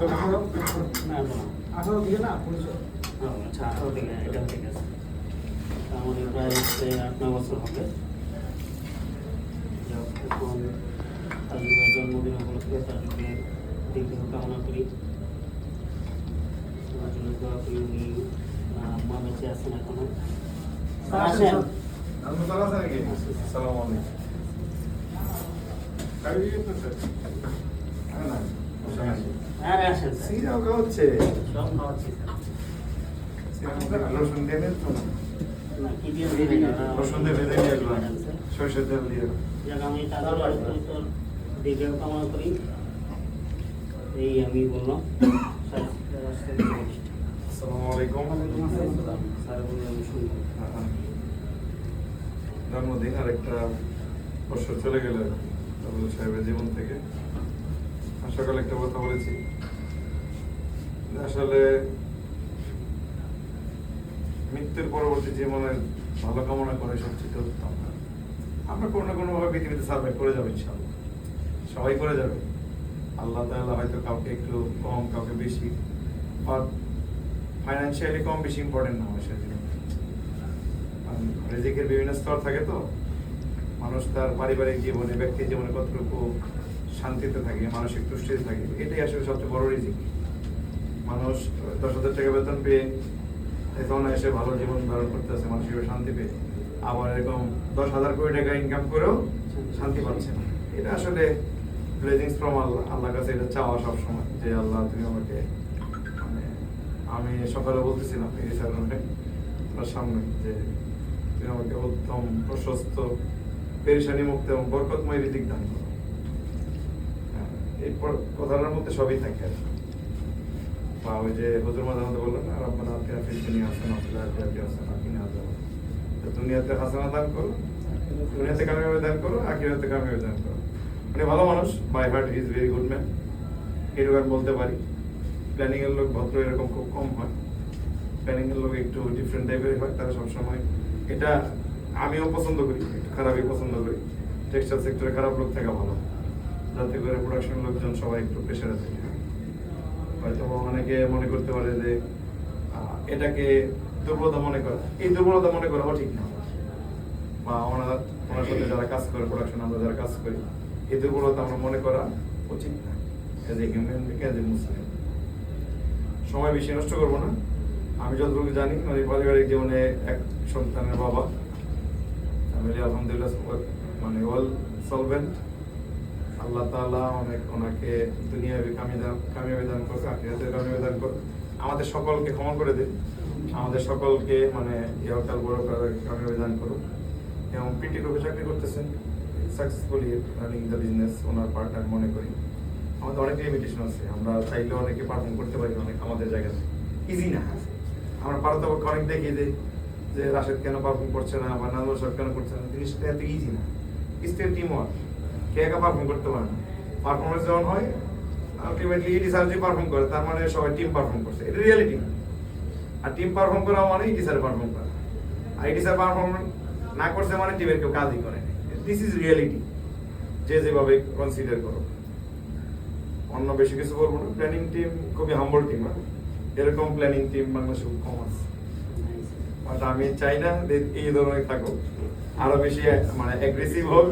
18 দিকে না 19 আচ্ছা 18 দিকে এটা ঠিক আছে। আমাদের প্রায় 8-9 বছর হবে। এখন তাজুবের জন্মদিন উপলক্ষে তাজুবের দীর্ঘ কামনা করি, তাজুবের দোয়া করি উনি মা বেঁচে আছেন এখনো। আসেন আসসালামু আলাইকুম। আরে আসেন সিরাও খাওয়াচ্ছে। সব খাওয়াচ্ছি রসুন দিয়ে দেন তো? না কি দিয়ে দিবেন? রসুন দিয়ে ভেজে নিয়ে আসলাম, সরষের তেল দিয়ে। যাক আমি তাজুবের দীর্ঘ কামনা করি, এই আমি বললাম। আসসালামু আলাইকুম। স্যার বললাম আমি শুনবো। জন্মদিন আর একটা বছর চলে গেল আবুল সাহেবের জীবন থেকে। সকালে একটা কথা বলেছি, আসলে মৃত্যুর পরবর্তী জীবনের ভালো কামনা করে সবচেয়ে উত্তম। আমরা কোনো না কোনো ভাবে পৃথিবীতে সার্ভাইভ করে যাবো ইনশাআল্লাহ, সবাই করে যাবে। আল্লাহ তাআলা হয়তো কাউকে একটু কম কাউকে বেশি, বাট ফাইন্যান্সিয়ালি কম বেশি ইম্পর্টেন্ট না মানুষের জীবনে। রিজিকের বিভিন্ন স্তর থাকে, তো মানুষ তার পারিবারিক জীবনে ব্যক্তি জীবনে কতটুকু শান্তিতে থাকে, মানসিক তুষ্টিতে থাকে, এটাই আসলে সবচেয়ে বড় রিজিক। মানুষ 10,000 টাকা বেতন পেয়ে এখন এসে ভালো জীবন ধারণ করতে আছে, মানসিক শান্তি পেয়ে, আবার এরকম 10,000 কোটি টাকা ইনকাম করেও শান্তি পাচ্ছে না। এটা আসলে ব্লেসিংস ফ্রম আল্লাহ। আল্লাহর কাছে এটা চাওয়া সবসময় যে আল্লাহ তুমি আমাকে, মানে আমি সকালে বলতেছিলাম এই স্যারের সামনে যে তুমি আমাকে উত্তম প্রশস্ত পেরেশানি মুক্ত এবং বরকতময় রিজিক দান করো। এই কথাটার মধ্যে সবই থাকে আর কি। বা ওই যে হুজুর মাঝে মধ্যে বললেন না, রব্বানা আতিনা ফিদ দুনিয়া হাসানাহ ওয়া ফিল আখিরাতি হাসানাহ ওয়া কিনা আযাবান নার। দুনিয়াতে হাসানা দান করো, দুনিয়াতে কামিয়াবি দান করো, আখিরাতে কামিয়াবি দান করো। মানে ভালো মানুষ, by heart is very good man, এরকম আমি বলতে পারি। প্ল্যানিং এর লোক ভদ্র এরকম খুব কম হয়, প্ল্যানিং এর লোক একটু ডিফারেন্ট টাইপের হয়। তারা সবসময়, এটা আমিও পছন্দ করি, একটু খারাপই পছন্দ করি। টেক্সটাইল সেক্টরে খারাপ লোক থাকা ভালো, যাতে করে প্রোডাকশন লোকজন সবাই একটু প্রেশারে থাকে। হয়তো অনেকে মনে করতে পারে যে এটাকে দুর্বলতা মনে করা, এই দুর্বলতা মনে করাও ঠিক না। বা ওনার সাথে যারা কাজ করে, প্রোডাকশন আমরা যারা কাজ করি, এই দুর্বলতা আমরা মনে করা উচিত না। As a human, as a Muslim সময় বেশি নষ্ট করবো না। আমি যতটুকু জানি মানে পারিবারিক জীবনে এক সন্তানের বাবা, ফ্যামিলি আলহামদুলিল্লাহ মানে ওয়েল সলভেন্ট। আল্লাহ তাআলা অনেক ওনাকে দুনিয়াবি কামিয়াবি দান করুক, আখিরাতের কামিয়াবি দান করুক। আমাদের সকলকে ক্ষমা করে দিন, আমাদের সকলকে মানে ইহকাল বড় কামিয়াবি দান করুক। এবং পিটি গ্রুপে চাকরি করতেছেন, successfully running the business owner part আমি মনে করি। আমাদের অনেক লিমিটেশন আছে, আমরা চাইলে অনেকে পারফর্ম করতে পারি অনেক আমাদের জায়গাতে, ইজি না। আমরা পারতপক্ষে অনেক দেখি যে রাশেদ কেন পারফর্ম করছে না বা নাজমুল সাহেব কেন করছে না, জিনিসটা এত ইজি না। স্টেট টিম ওয়ার্ক, কে একা পারফর্ম করতে পারে না। পারফরমেন্স যখন হয় আলটিমেটলি ইডি স্যার যে পারফর্ম করে তার মানে সবাই টিম পারফর্ম করছে, এটা রিয়েলিটি। আর টিম পারফর্ম করা মানে ইডি স্যার পারফর্ম করা, আর ইডি স্যার পারফর্ম না করছে মানে টিমের কেউ কাজই করে। দিস ইজ রিয়েলিটি, যে যেভাবে কনসিডার করো। অন্য বেশি কিছু বলবো না। প্ল্যানিং টিম খুবই হাম্বল টিম, এরকম প্ল্যানিং টিম বাংলাদেশে খুব কম আছে। বাট আমি চাই না এই ধরনের থাকুক, আরো বেশি মানে অ্যাগ্রেসিভ হোক,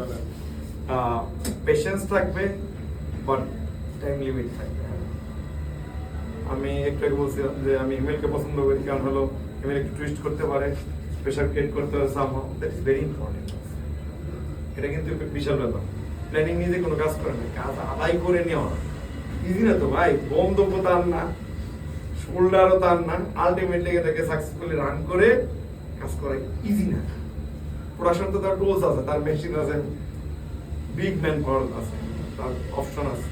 পেশেন্স থাকবে, বাট টাইম লিমিট থাকবে। আমি একটু আগে বলছিলাম যে আমি ইমেলকে পছন্দ করি, কারণ হলো ইমেল একটু টুইস্ট করতে পারে, প্রেশার ক্রিয়েট করতে পারে, somehow that is very important. এটা কিন্তু বিশাল ব্যাপার। প্ল্যানিং নিয়ে যে কোনো কাজ করে না, কাজ আদায় করে নেওয়া ইজি না তো ভাই। বন্ধ তার না, শোল্ডারও তার না, আলটিমেটলি এটাকে সাকসেসফুলি রান করে কাজ করা ইজি না। প্রোডাকশন তো তার টুলস আছে, তার মেশিন আছে, বিগ ম্যান পাওয়ার আছে, তার অপশন আছে।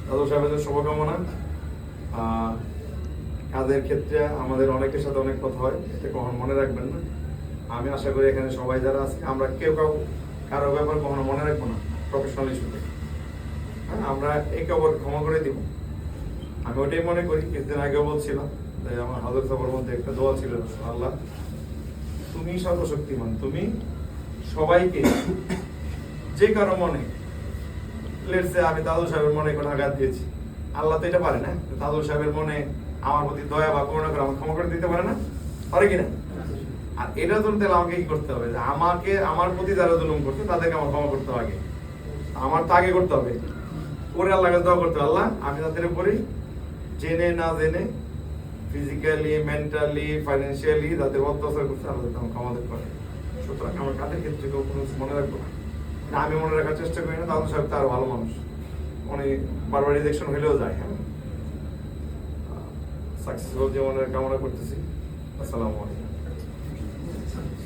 দাদু সাহেবের শুভকামনা। কাজের ক্ষেত্রে আমাদের অনেকের সাথে অনেক কথা হয়, এটা কখনো মনে রাখবেন না। আমি আশা করি এখানে সবাই যারা আছে আমরা কেউ কারো ব্যাপার কখনো মনে রাখবো না প্রফেশনাল ইস্যুতে। হ্যাঁ, আমরা একে অপরকে ক্ষমা করে দিব। আমি ওটাই মনে করি। কিছুদিন আগেও বলছিলাম যে আমার হাজার সবার মধ্যে একটা দোয়া ছিল, আল্লাহ তুমি সর্বশক্তিমান, তুমি সবাইকে যে কারো মনে, লেটসে আমি দাদু সাহেবের মনে কোনো আঘাত দিয়েছি, আল্লাহ তো এটা পারে না, তাজুল সাহেবের মনে আমার প্রতি দয়া বা করুণা করে আমাকে ক্ষমা করে দিতে পারে না, পারে কিনা? আর এটা তো তাহলে আমাকে কি করতে হবে, যে আমাকে আমার প্রতি যারা জুলুম করছে তাদেরকে আমার ক্ষমা করতে হবে আগে, আমার তো আগে করতে হবে, পরে আল্লাহ কাছে দোয়া করতে হবে, আল্লাহ আমি তাদের উপরে জেনে না জেনে ফিজিক্যালি, মেন্টালি, ফাইন্যান্সিয়ালি যাদের অত্যাচার করছে আল্লাহ যাতে আমাকে ক্ষমা করতে পারে। সুতরাং আমার কাদের ক্ষেত্রে কেউ কোনো কিছু মনে রাখবো না, না আমি মনে রাখার চেষ্টা করি না, তাহলে সাহেব তো আরো ভালো মানুষ, উনি বারবার রিজেকশন হইলেও যায়। হ্যাঁ, সাকসেসফুল জীবনের কামনা করতেছি। আসসালামু আলাইকুম।